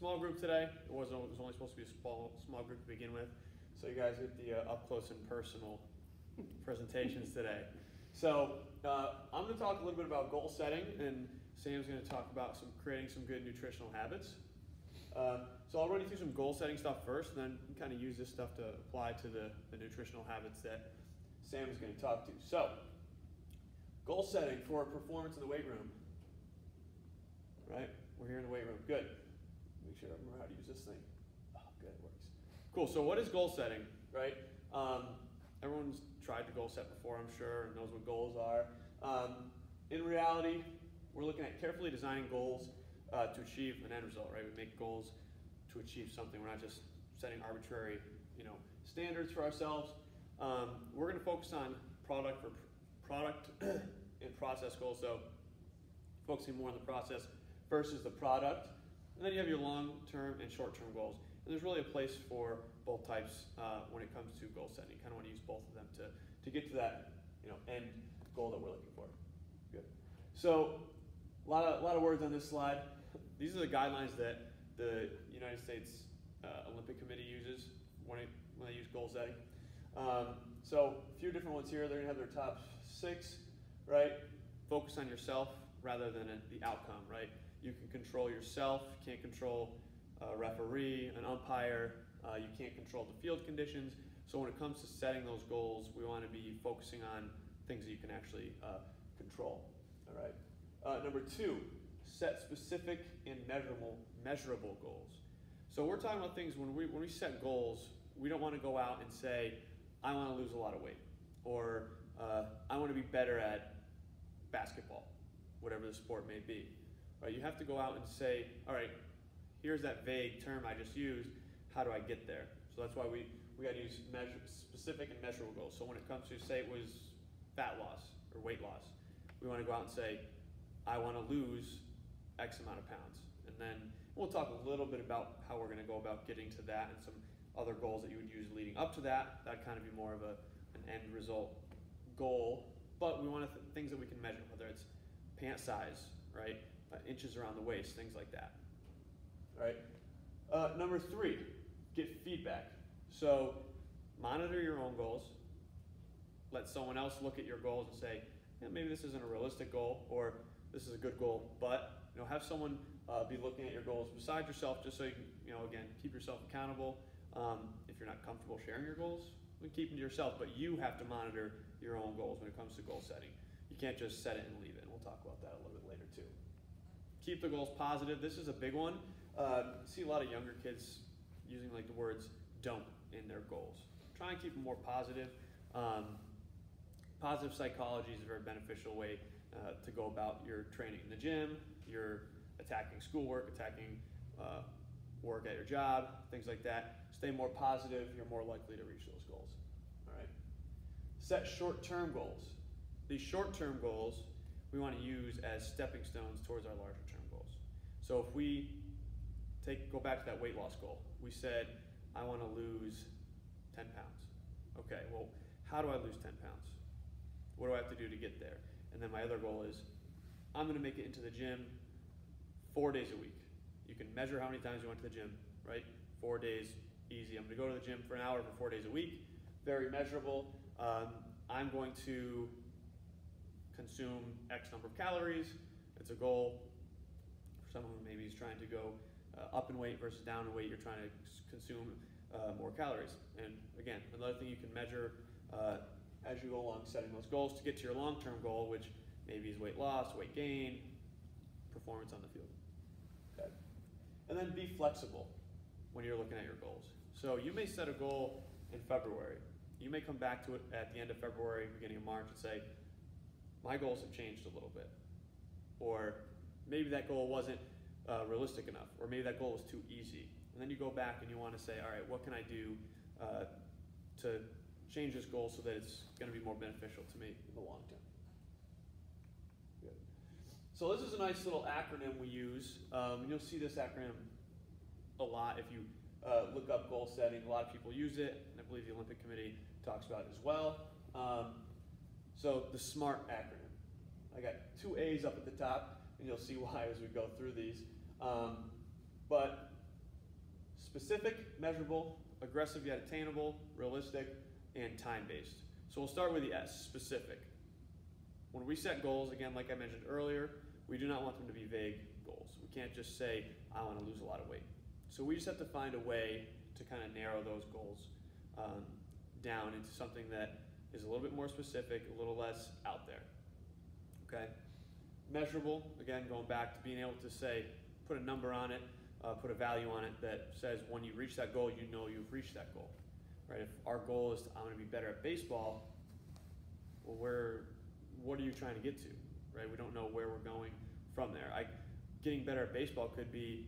small group today. It was only supposed to be a small group to begin with. So you guys get the up close and personal presentations today. So I'm going to talk a little bit about goal setting, and Sam's going to talk about creating some good nutritional habits. So I'll run you through some goal setting stuff first, and then kind of use this stuff to apply to the nutritional habits that Sam is going to talk to. So, goal setting for performance in the weight room. Right? We're here in the weight room. Good. Make sure I remember how to use this thing. Oh, good, it works. Cool. So what is goal setting, right? Everyone's tried to goal set before, I'm sure, and knows what goals are. In reality, we're looking at carefully designing goals to achieve an end result, right? We make goals to achieve something. We're not just setting arbitrary, standards for ourselves. We're going to focus on product and process goals. So focusing more on the process versus the product. And then you have your long-term and short-term goals. And there's really a place for both types when it comes to goal setting. You kind of want to use both of them to get to that end goal that we're looking for. Good. So a lot of words on this slide. These are the guidelines that the United States Olympic Committee uses when they use goal setting. So a few different ones here. They're going to have their top 6, right? Focus on yourself rather than the outcome, right? You can control yourself. You can't control a referee, an umpire. You can't control the field conditions. So when it comes to setting those goals, we want to be focusing on things that you can actually control. All right. Number 2, set specific and measurable goals. So we're talking about things when we set goals. We don't want to go out and say, I want to lose a lot of weight, or I want to be better at basketball, whatever the sport may be. Right? You have to go out and say, all right, here's that vague term I just used. How do I get there? So that's why we got to use specific and measurable goals. So when it comes to, say it was fat loss or weight loss, we want to go out and say, I want to lose X amount of pounds. And then we'll talk a little bit about how we're going to go about getting to that and some other goals that you would use leading up to that. That'd kind of be more of an end result goal. But we want things that we can measure, whether it's pant size, right? Inches around the waist, things like that. All right. Number 3, get feedback. So monitor your own goals. Let someone else look at your goals and say, yeah, maybe this isn't a realistic goal, or this is a good goal. But have someone be looking at your goals besides yourself, just so you can, again, keep yourself accountable. If you're not comfortable sharing your goals, then keep them to yourself. But you have to monitor your own goals when it comes to goal setting. You can't just set it and leave it. And we'll talk about that a little bit later too. Keep the goals positive. This is a big one. You see a lot of younger kids using like the words "don't" in their goals. Try and keep them more positive. Positive psychology is a very beneficial way to go about your training in the gym, your attacking schoolwork, attacking work at your job, things like that. Stay more positive, you're more likely to reach those goals. All right. Set short-term goals. These short-term goals we want to use as stepping stones towards our larger-term goals. So if we go back to that weight loss goal, we said, I want to lose 10 pounds. Okay, well, how do I lose 10 pounds? What do I have to do to get there? And then my other goal is, I'm going to make it into the gym 4 days a week. You can measure how many times you went to the gym, right? 4 days, easy. I'm going to go to the gym for an hour for 4 days a week. Very measurable. I'm going to consume X number of calories. It's a goal for someone who maybe is trying to go up in weight versus down in weight. You're trying to consume more calories. And again, another thing you can measure as you go along setting those goals to get to your long-term goal, which maybe is weight loss, weight gain, performance on the field. Okay. And then be flexible when you're looking at your goals. So you may set a goal in February. You may come back to it at the end of February, beginning of March, and say, my goals have changed a little bit. Or maybe that goal wasn't realistic enough, or maybe that goal was too easy. And then you go back and you want to say, all right, what can I do to change this goal so that it's going to be more beneficial to me in the long term? Good. So this is a nice little acronym we use. And you'll see this acronym a lot if you look up goal setting. A lot of people use it, and I believe the Olympic Committee talks about it as well. So the SMART acronym. I got 2 A's up at the top, and you'll see why as we go through these. But specific, measurable, aggressive yet attainable, realistic, and time-based. So we'll start with the S, specific. When we set goals, again, like I mentioned earlier, we do not want them to be vague goals. We can't just say, I want to lose a lot of weight. So we just have to find a way to kind of narrow those goals down into something that is a little bit more specific, a little less out there. Okay? Measurable, again, going back to being able to say, put a number on it, put a value on it that says when you reach that goal, you know you've reached that goal. Right? If our goal is I'm going to be better at baseball, well, what are you trying to get to? Right? We don't know where we're going from there. Getting better at baseball could be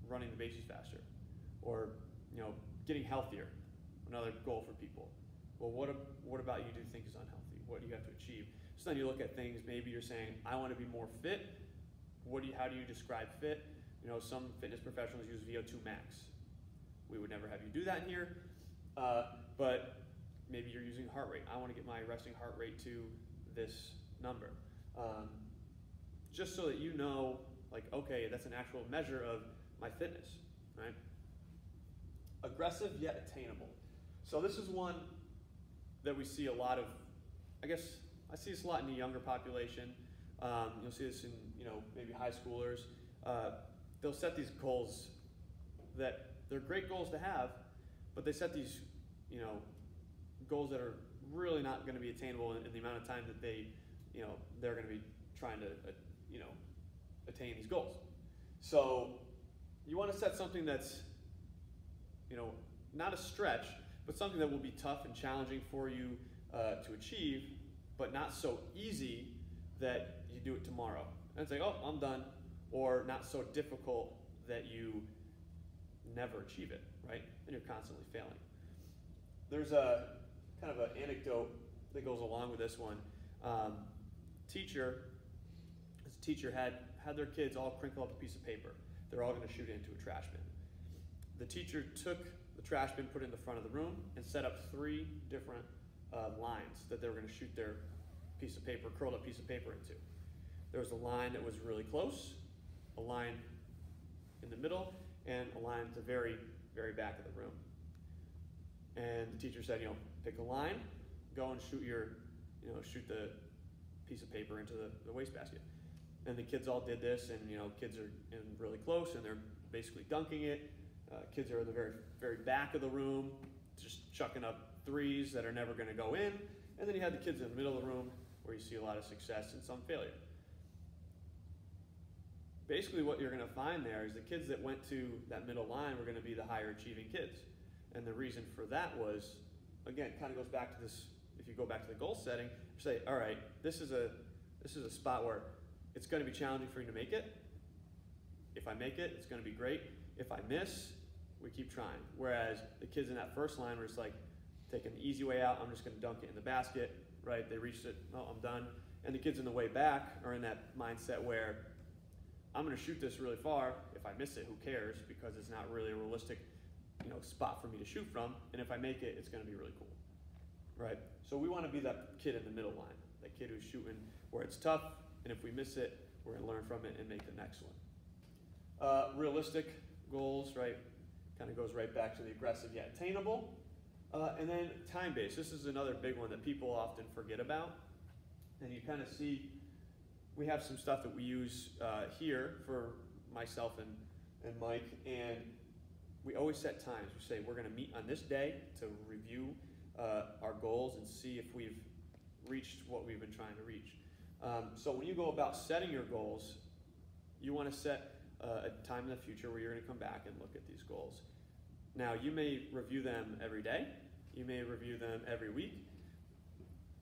running the bases faster, or getting healthier. Another goal for people. Well, what about you do you think is unhealthy? What do you have to achieve? So then you look at things. Maybe you're saying I want to be more fit. How do you describe fit? Some fitness professionals use VO2 max. We would never have you do that in here, but maybe you're using heart rate. I want to get my resting heart rate to this number, just so that you know, like, okay, that's an actual measure of my fitness, right? Aggressive yet attainable. So this is one that we see a lot of. I guess I see this a lot in the younger population. You'll see this in maybe high schoolers. They'll set these goals that they're great goals to have, but they set these goals that are really not going to be attainable in the amount of time that they're going to be trying to attain these goals. So you want to set something that's not a stretch, but something that will be tough and challenging for you to achieve, but not so easy that you do it tomorrow. And it's like, oh, I'm done. Or not so difficult that you never achieve it, right? And you're constantly failing. There's a kind of an anecdote that goes along with this one. This teacher had their kids all crinkle up a piece of paper. They're all going to shoot it into a trash bin. The teacher took the trash bin, put it in the front of the room, and set up 3 different lines that they were going to shoot their piece of paper, curled up piece of paper into. There was a line that was really close, a line in the middle, and a line at the very, very back of the room. And the teacher said, pick a line, go and shoot shoot the piece of paper into the wastebasket. And the kids all did this, and kids are in really close, and they're basically dunking it. Kids are at the very, very back of the room, just chucking up 3s that are never going to go in. And then you have the kids in the middle of the room, where you see a lot of success and some failure. Basically what you're going to find there is the kids that went to that middle line were going to be the higher achieving kids. And the reason for that was, again, kind of goes back to this, if you go back to the goal setting, you say, all right, this is a spot where it's going to be challenging for you to make it. If I make it, it's going to be great. If I miss, we keep trying. Whereas the kids in that first line were just like, taking the easy way out, I'm just going to dunk it in the basket, right? They reached it, oh, I'm done. And the kids in the way back are in that mindset where I'm going to shoot this really far. If I miss it, who cares? Because it's not really a realistic, spot for me to shoot from. And if I make it, it's going to be really cool, right? So we want to be that kid in the middle line, that kid who's shooting where it's tough, and if we miss it, we're going to learn from it and make the next one. Realistic goals, right? Kind of goes right back to the aggressive yet attainable. And then time-based. This is another big one that people often forget about. And you kind of see, we have some stuff that we use here for myself and Mike, and we always set times. We say we're going to meet on this day to review our goals and see if we've reached what we've been trying to reach. So when you go about setting your goals, you want to set a time in the future where you're going to come back and look at these goals. Now, you may review them every day. You may review them every week.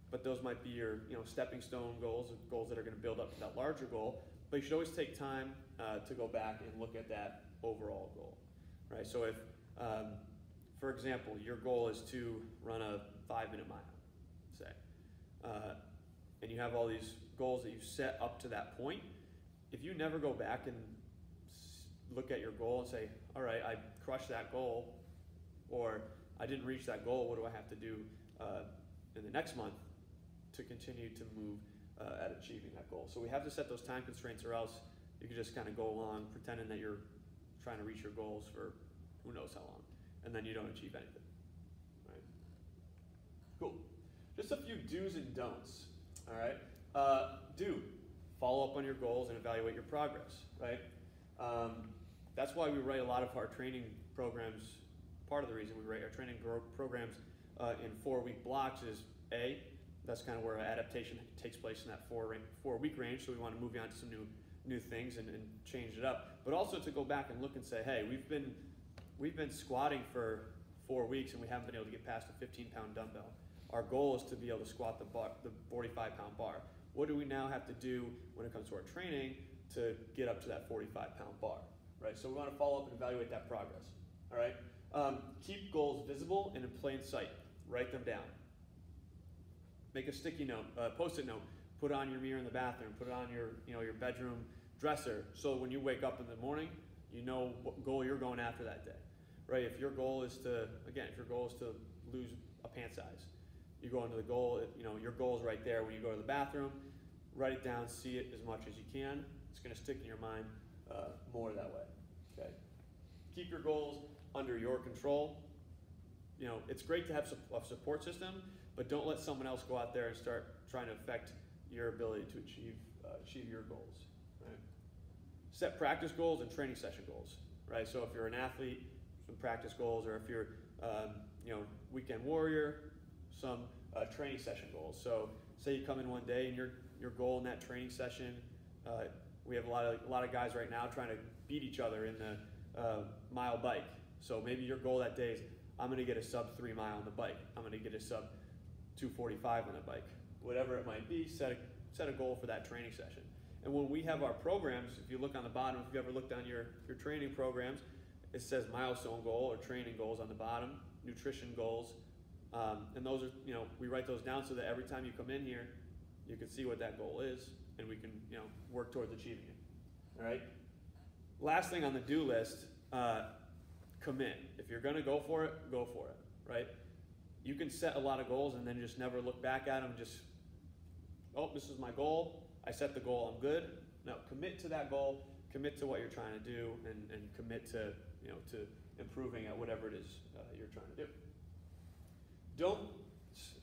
But those might be your stepping stone goals, goals that are going to build up to that larger goal. But you should always take time to go back and look at that overall goal. Right? So if, for example, your goal is to run a 5-minute mile, say, and you have all these goals that you've set up to that point, if you never go back and look at your goal and say, all right, I crushed that goal, or I didn't reach that goal, what do I have to do in the next month to continue to move at achieving that goal? So we have to set those time constraints, or else you can just kind of go along pretending that you're trying to reach your goals for who knows how long, and then you don't achieve anything, right? Cool. Just a few do's and don'ts, all right? Follow up on your goals and evaluate your progress, right? That's why we write a lot of our training programs. Part of the reason we write our training programs in 4-week blocks is that's kind of where adaptation takes place in that 4-week range. So we want to move you on to some new things and change it up. But also to go back and look and say, hey, we've been squatting for 4 weeks and we haven't been able to get past a 15-pound dumbbell. Our goal is to be able to squat the 45-pound bar. What do we now have to do when it comes to our training to get up to that 45-pound bar, right? So we want to follow up and evaluate that progress, all right? Keep goals visible and in plain sight. Write them down. Make a sticky note, post-it note, put it on your mirror in the bathroom, put it on your bedroom dresser, so when you wake up in the morning, you know what goal you're going after that day, right? If your goal is to lose a pant size, you go into the goal, your goal is right there when you go to the bathroom. Write it down, see it as much as you can. It's going to stick in your mind more that way. Okay. Keep your goals under your control. It's great to have a support system, but don't let someone else go out there and start trying to affect your ability to achieve your goals. Right. Set practice goals and training session goals. Right. So if you're an athlete, some practice goals, or if you're weekend warrior, some training session goals. So say you come in one day and your goal in that training session, we have a lot of guys right now trying to beat each other in the mile bike. So maybe your goal that day is, I'm going to get a sub 3 mile on the bike. I'm going to get a sub 2:45 on the bike. Whatever it might be, set a goal for that training session. And when we have our programs, if you look on the bottom, if you've ever looked on your training programs, it says milestone goal or training goals on the bottom, nutrition goals. And those are, we write those down so that every time you come in here, you can see what that goal is, and we can, work towards achieving it. All right. Last thing on the do list, commit. If you're going to go for it, right? You can set a lot of goals and then just never look back at them. Just, this is my goal. I set the goal. I'm good. No, commit to that goal. Commit to what you're trying to do, and commit to, to improving at whatever it is you're trying to do.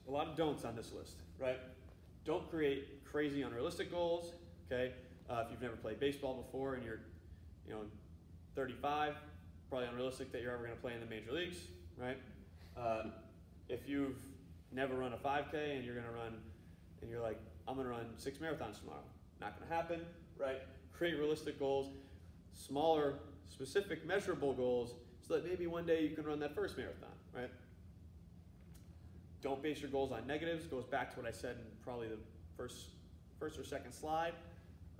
A lot of don'ts on this list, right? Don't create crazy, unrealistic goals, okay? If you've never played baseball before and you're, 35, probably unrealistic that you're ever going to play in the major leagues, right? If you've never run a 5K and you're going to run, and you're like, I'm going to run 6 marathons tomorrow, not going to happen, right? Create realistic goals, smaller, specific, measurable goals, so that maybe one day you can run that first marathon, right? Don't base your goals on negatives. Goes back to what I said in probably the first or second slide,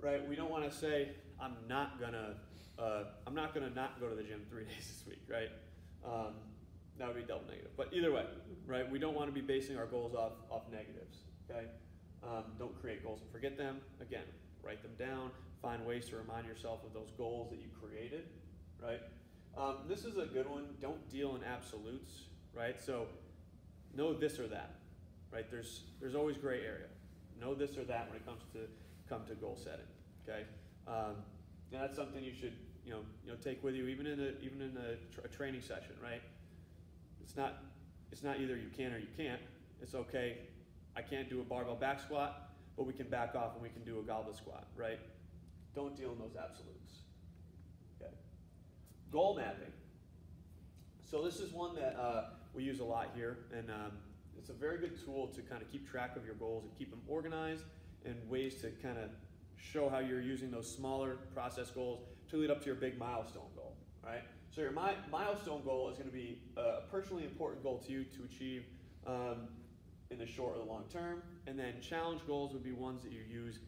right? We don't want to say, I'm not gonna not go to the gym 3 days this week, right? That would be double negative. But either way, right? We don't want to be basing our goals off negatives, okay? Don't create goals and forget them. Again, write them down. Find ways to remind yourself of those goals that you created, right? This is a good one. Don't deal in absolutes, right? So know this or that, right? There's always gray area. Know this or that when it comes to goal setting, okay? And that's something you should take with you even in a training session, right? It's not either you can or you can't. It's okay. I can't do a barbell back squat, but we can back off and we can do a goblet squat, right? Don't deal in those absolutes. Okay. Goal mapping. So this is one that we use a lot here, and it's a very good tool to kind of keep track of your goals and keep them organized, and ways to kind of show how you're using those smaller process goals to lead up to your big milestone goal, right? So your milestone goal is going to be a personally important goal to you to achieve in the short or the long term, and then challenge goals would be ones that you use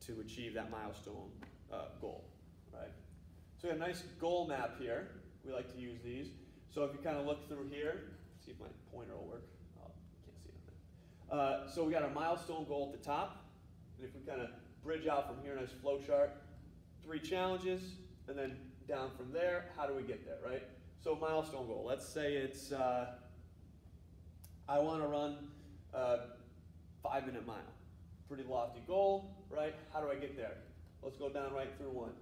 to achieve that milestone goal, right? So we have a nice goal map here. We like to use these. So if you kind of look through here, see if my pointer will work. Oh, can't see it. So we got our milestone goal at the top, and if we kind of bridge out from here, nice flow chart, 3 challenges, and then down from there, how do we get there, right? So milestone goal, let's say it's, I want to run a 5-minute mile. Pretty lofty goal, right? How do I get there? Let's go down right through one.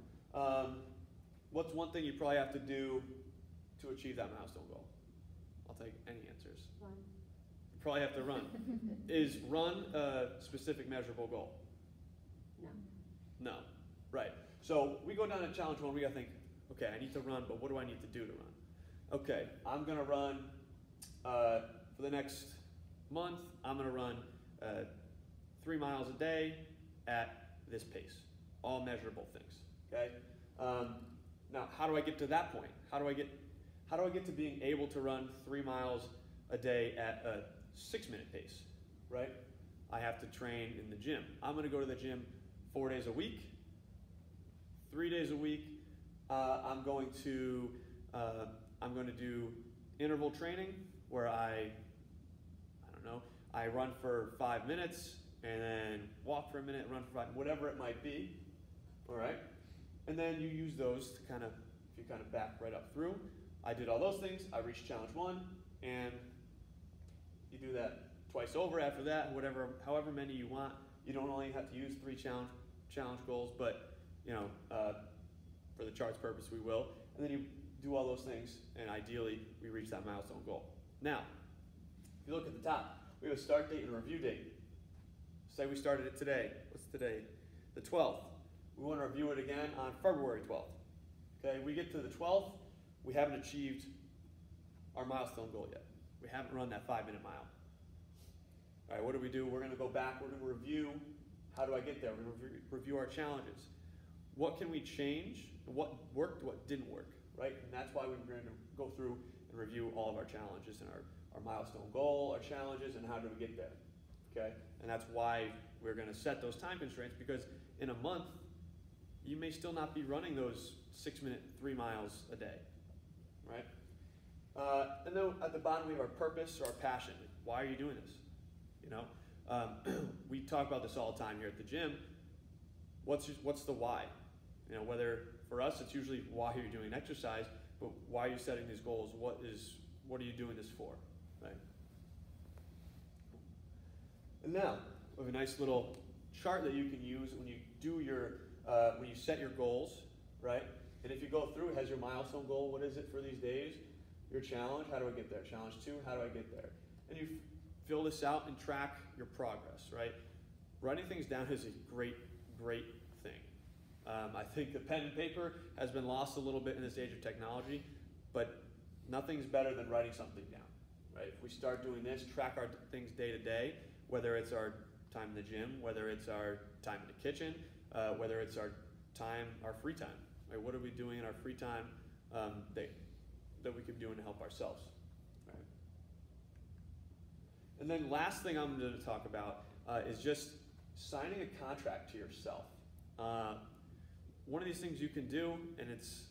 What's one thing you probably have to do to achieve that milestone goal? I'll take any answers. Run. You probably have to run. Is run a specific measurable goal? No. No. Right. So we go down to challenge 1, we gotta think, okay, I need to run, but what do I need to do to run? Okay, I'm gonna run for the next month, I'm gonna run 3 miles a day at this pace. All measurable things. Okay? Now, how do I get to that point? How do I get to being able to run 3 miles a day at a 6-minute pace? Right? I have to train in the gym. I'm going to go to the gym 4 days a week. 3 days a week, I'm going to do interval training where I don't know, I run for 5 minutes and then walk for a minute, run for 5, whatever it might be. All right? And then you use those to kind of, if you kind of back right up through. I did all those things, I reached challenge 1, and you do that twice over after that, however many you want. You don't only have to use 3 challenge goals, but for the chart's purpose we will. And then you do all those things, and ideally we reach that milestone goal. Now, if you look at the top, we have a start date and a review date. Say we started it today. What's today? The 12th. We want to review it again on February 12th. Okay, we get to the 12th, we haven't achieved our milestone goal yet. We haven't run that 5-minute mile. All right, what do? We're going to go back, we're going to review, how do I get there? We're going to review our challenges. What can we change? What worked, what didn't work, right? And that's why we're going to go through and review all of our challenges and our milestone goal, our challenges, and how do we get there, okay? And that's why we're going to set those time constraints, because in a month, you may still not be running those 6-minute 3 miles a day, right? And then at the bottom we have our purpose or our passion. Why are you doing this? We talk about this all the time here at the gym. What's the why? Whether for us it's usually why you're doing exercise, but why are you setting these goals? What are you doing this for, right? And now we have a nice little chart that you can use when you do when you set your goals, right? And if you go through, it has your milestone goal. What is it for these days? Your challenge, how do I get there? Challenge 2, how do I get there? And you fill this out and track your progress, right? Writing things down is a great, great thing. I think the pen and paper has been lost a little bit in this age of technology, but nothing's better than writing something down, right? If we start doing this, track our things day to day, whether it's our time in the gym, whether it's our time in the kitchen, whether it's our free time, right? What are we doing in our free time that we could be doing to help ourselves, right? And then last thing I'm going to talk about is just signing a contract to yourself. One of these things you can do, and it's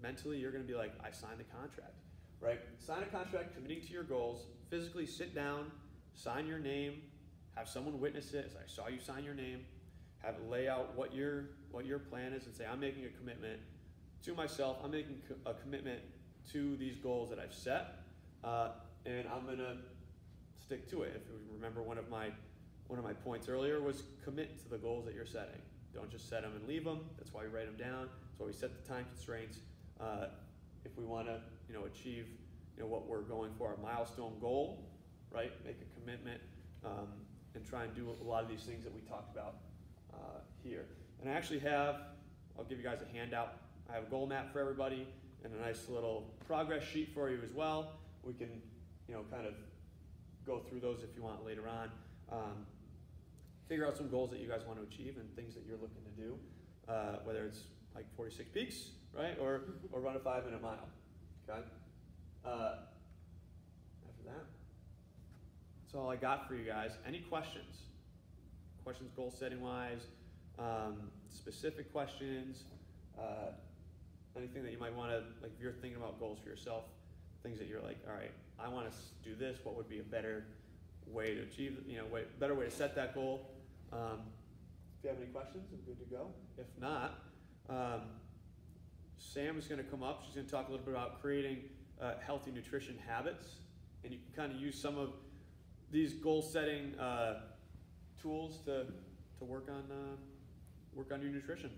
mentally you're going to be like, I signed the contract, right? Sign a contract committing to your goals, physically sit down, sign your name, have someone witness it, as I saw you sign your name, have it lay out what your plan is, and say, I'm making a commitment to myself, I'm making a commitment to these goals that I've set, and I'm going to stick to it. If you remember, one of my points earlier was commit to the goals that you're setting. Don't just set them and leave them. That's why we write them down. That's why we set the time constraints. If we want to achieve what we're going for, our milestone goal, right? Make a commitment and try and do a lot of these things that we talked about here. And I actually I'll give you guys a handout. I have a goal map for everybody and a nice little progress sheet for you as well. We can kind of go through those if you want later on. Figure out some goals that you guys want to achieve and things that you're looking to do, whether it's like 46 peaks, right, or run a 5-minute mile. Okay. After that, that's all I got for you guys. Any questions? Questions, goal setting wise, specific questions, anything that you might want to, like, if you're thinking about goals for yourself, things that you're like, all right, I want to do this. What would be a better way to achieve, better way to set that goal? If you have any questions, I'm good to go. If not, Sam is going to come up. She's going to talk a little bit about creating healthy nutrition habits, and you can kind of use some of these goal-setting tools to work on your nutrition.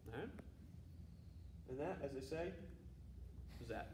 All right. And that, as they say, is that.